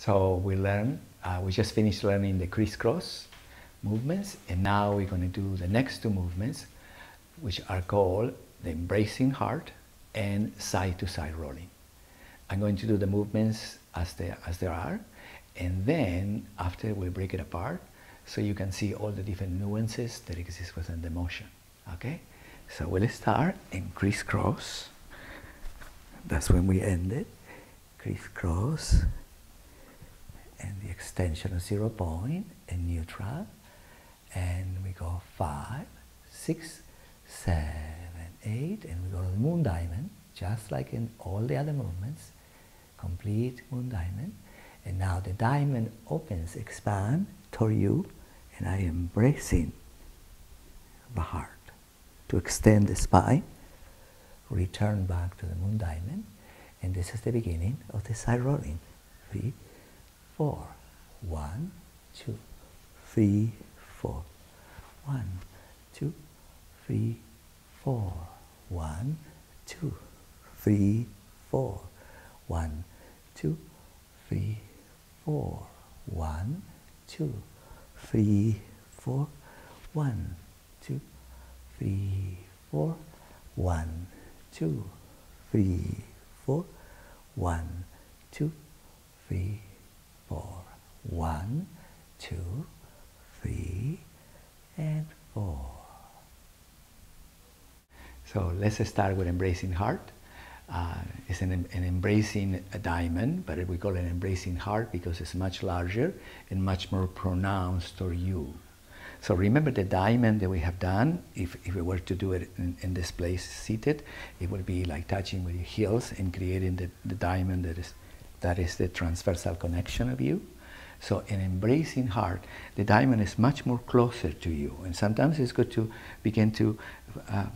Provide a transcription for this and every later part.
So we just finished learning the crisscross movements, and now we're going to do the next two movements, which are called the embracing heart and side-to-side rolling. I'm going to do the movements as they are, and then after we'll break it apart so you can see all the different nuances that exist within the motion. Okay? So we'll start in crisscross. That's when we end it. Crisscross, and the extension of 0 point and neutral, and we go 5, 6, 7, 8, and we go to the moon diamond, just like in all the other movements, complete moon diamond. And now the diamond opens, expand toward you, and I am embracing the heart to extend the spine, return back to the moon diamond, and this is the beginning of the side rolling. 3, 4, 1, 2, 3, 4, 1, 2, 3, 4, 1, 2, 3, 4, 1, 2, 3, 4, 1, 2, 3, 4, 1, 2, 3, 4, 1, 2, 3, 4, 1, 2, 3, 4, 1, 2, 3, and 4. So let's start with embracing heart. It's an embracing a diamond, but we call it an embracing heart because it's much larger and much more pronounced toward you. So remember the diamond that we have done. If we were to do it in this place seated, it would be like touching with your heels and creating the diamond that is the transversal connection of you. So in embracing heart, the diamond is much more closer to you. And sometimes it's good to begin to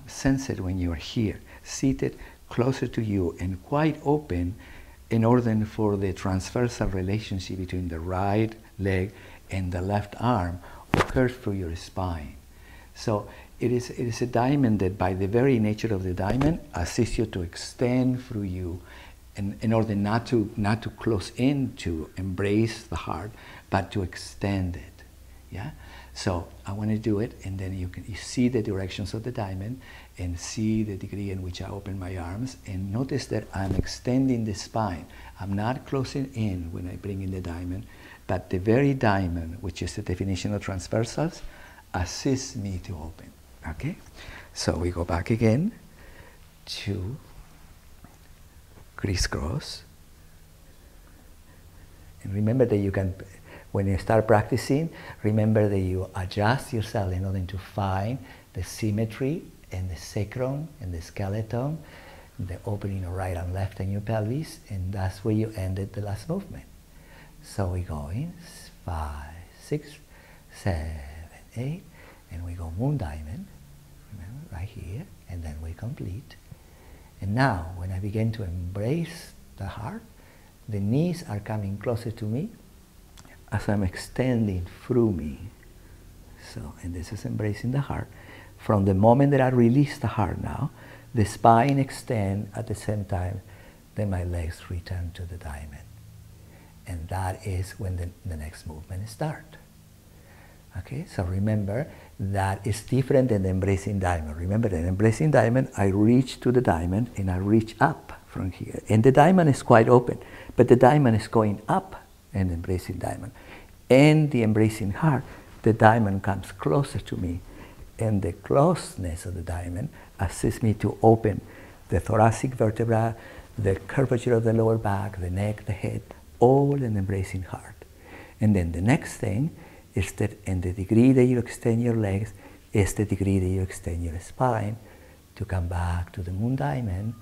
sense it when you're here, seated closer to you and quite open, in order for the transversal relationship between the right leg and the left arm occurs through your spine. So it is a diamond that by the very nature of the diamond assists you to extend through you in order not to close in to embrace the heart, but to extend it. Yeah? So I want to do it, and then you see the directions of the diamond and see the degree in which I open my arms, and notice that I'm extending the spine. I'm not closing in when I bring in the diamond, but the very diamond, which is the definition of transversals, assists me to open. Okay? So we go back again to crisscross. And remember that you can, when you start practicing, remember that you adjust yourself in order to find the symmetry and the sacrum and the skeleton, the opening of right and left in your pelvis, and that's where you ended the last movement. So we go in 5, 6, 7, 8, and we go moon diamond, remember, right here, and then we complete. And now, when I begin to embrace the heart, the knees are coming closer to me as I'm extending through me. So, and this is embracing the heart. From the moment that I release the heart now, the spine extends at the same time that my legs return to the diamond. And that is when the next movement starts. Okay, so remember that it's different than the embracing diamond. Remember that embracing diamond, I reach to the diamond and I reach up from here. And the diamond is quite open, but the diamond is going up in the embracing diamond. And the embracing heart, the diamond comes closer to me. And the closeness of the diamond assists me to open the thoracic vertebra, the curvature of the lower back, the neck, the head, all in the embracing heart. And then the next thing is that in the degree that you extend your legs is the degree that you extend your spine to come back to the moon diamond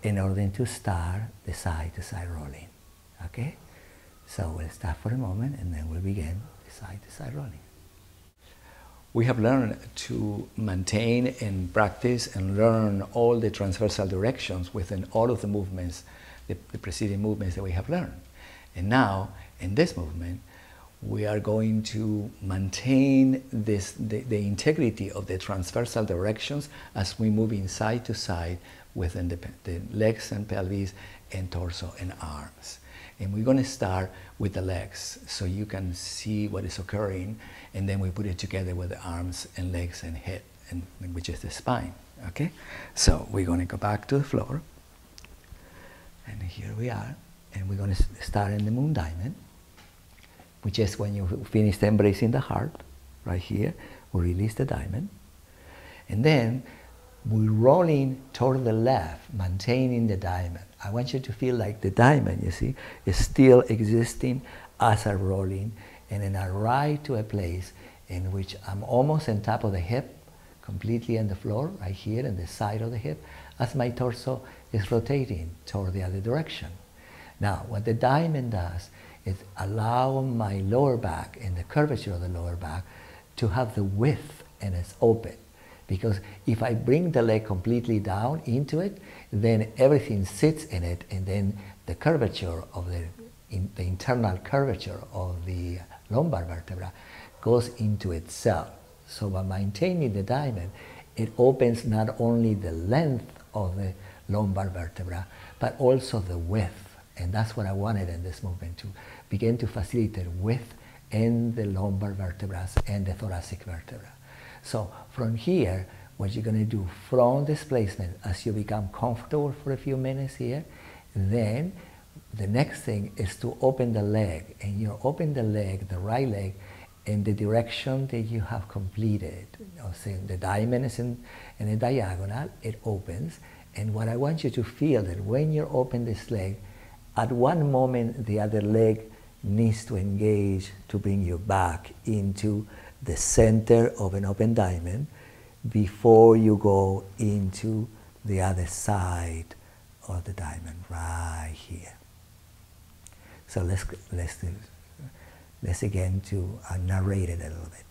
in order to start the side-to-side rolling. Okay? So we'll stop for a moment and then we'll begin the side-to-side rolling. We have learned to maintain and practice and learn all the transversal directions within all of the movements, the preceding movements that we have learned. And now, in this movement, we are going to maintain the integrity of the transversal directions as we move in side to side within the legs and pelvis and torso and arms. And we're going to start with the legs so you can see what is occurring, and then we put it together with the arms and legs and head, and which is the spine. Okay? So we're going to go back to the floor, and here we are, and we're going to start in the moon diamond, which is when you finish embracing the heart, right here, we release the diamond, and then we're rolling toward the left, maintaining the diamond. I want you to feel like the diamond, you see, is still existing as I'm rolling, and then I arrive to a place in which I'm almost on top of the hip, completely on the floor, right here on the side of the hip, as my torso is rotating toward the other direction. Now, what the diamond does is allow my lower back and the curvature of the lower back to have the width, and it's open. Because if I bring the leg completely down into it, then everything sits in it, and then the curvature of the internal curvature of the lumbar vertebra goes into itself. So by maintaining the diamond, it opens not only the length of the lumbar vertebra, but also the width. And that's what I wanted in this movement, to begin to facilitate width in the lumbar vertebrae and the thoracic vertebra. So from here, what you're going to do from displacement, as you become comfortable for a few minutes here, then the next thing is to open the leg. And you open the leg, the right leg, in the direction that you have completed. So the diamond is in a diagonal, it opens. And what I want you to feel that when you open this leg, at one moment the other leg needs to engage to bring you back into the center of an open diamond before you go into the other side of the diamond, right here. So let's again to narrate it a little bit.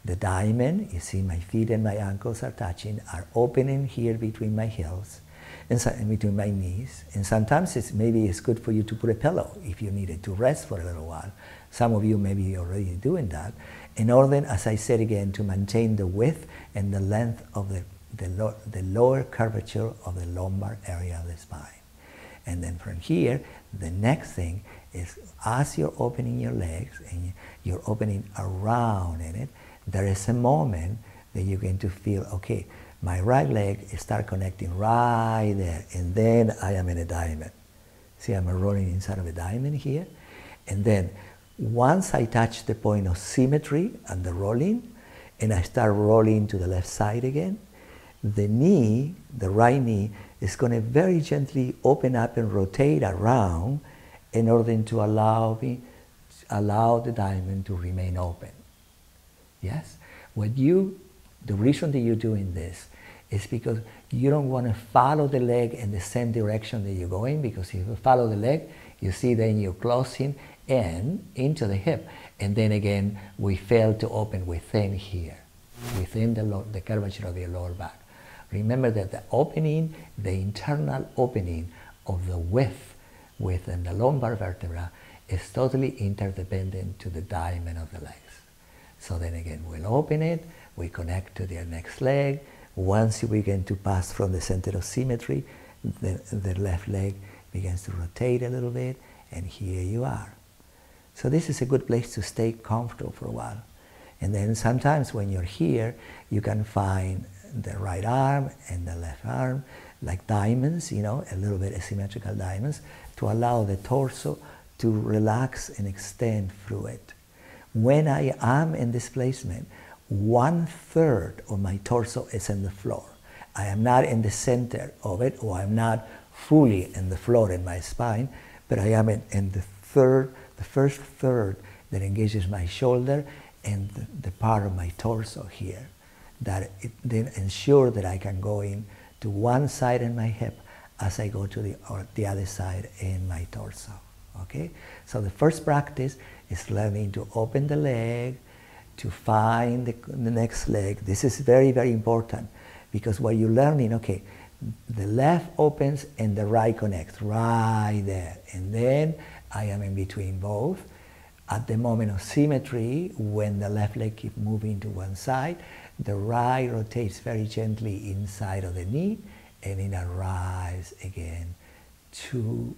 The diamond, you see my feet and my ankles are touching, are opening here between my heels and in between my knees. And sometimes maybe it's good for you to put a pillow if you needed to rest for a little while. Some of you may be already doing that. In order, as I said again, to maintain the width and the length of the lower curvature of the lumbar area of the spine. And then from here, the next thing is, as you're opening your legs and you're opening around in it, there is a moment that you're going to feel, okay, my right leg start connecting right there, and then I am in a diamond. See, I'm rolling inside of a diamond here, and then once I touch the point of symmetry and the rolling, and I start rolling to the left side again, the knee, the right knee, is going to very gently open up and rotate around in order to allow the diamond to remain open. Yes? The reason that you're doing this is because you don't want to follow the leg in the same direction that you're going, because if you follow the leg, you see then you're closing in into the hip, and then again we fail to open within here, within the curvature of the lower back. Remember that the opening, the internal opening of the width within the lumbar vertebra is totally interdependent to the diamond of the legs. So then again, we'll open it, we connect to the next leg. Once you begin to pass from the center of symmetry, the left leg begins to rotate a little bit, and here you are. So this is a good place to stay comfortable for a while. And then sometimes when you're here, you can find the right arm and the left arm like diamonds, you know, a little bit asymmetrical diamonds, to allow the torso to relax and extend through it. When I am in displacement, 1/3 of my torso is in the floor. I am not in the center of it, or I'm not fully in the floor in my spine, but I am in the first third that engages my shoulder and the part of my torso here. That it then ensure that I can go in to one side in my hip as I go to the other side in my torso. Okay? So the first practice is learning to open the leg, to find the next leg. This is very, very important, because what you're learning, okay, the left opens and the right connects right there. And then I am in between both. At the moment of symmetry, when the left leg keeps moving to one side, the right rotates very gently inside of the knee, and it arrives again to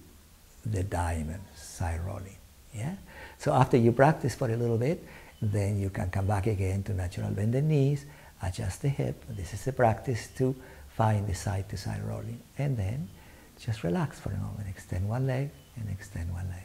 the diamond, side rolling. Yeah? So after you practice for a little bit, then you can come back again to natural bend the knees, adjust the hip. This is the practice to find the side to side rolling. And then just relax for a moment. Extend one leg and extend one leg.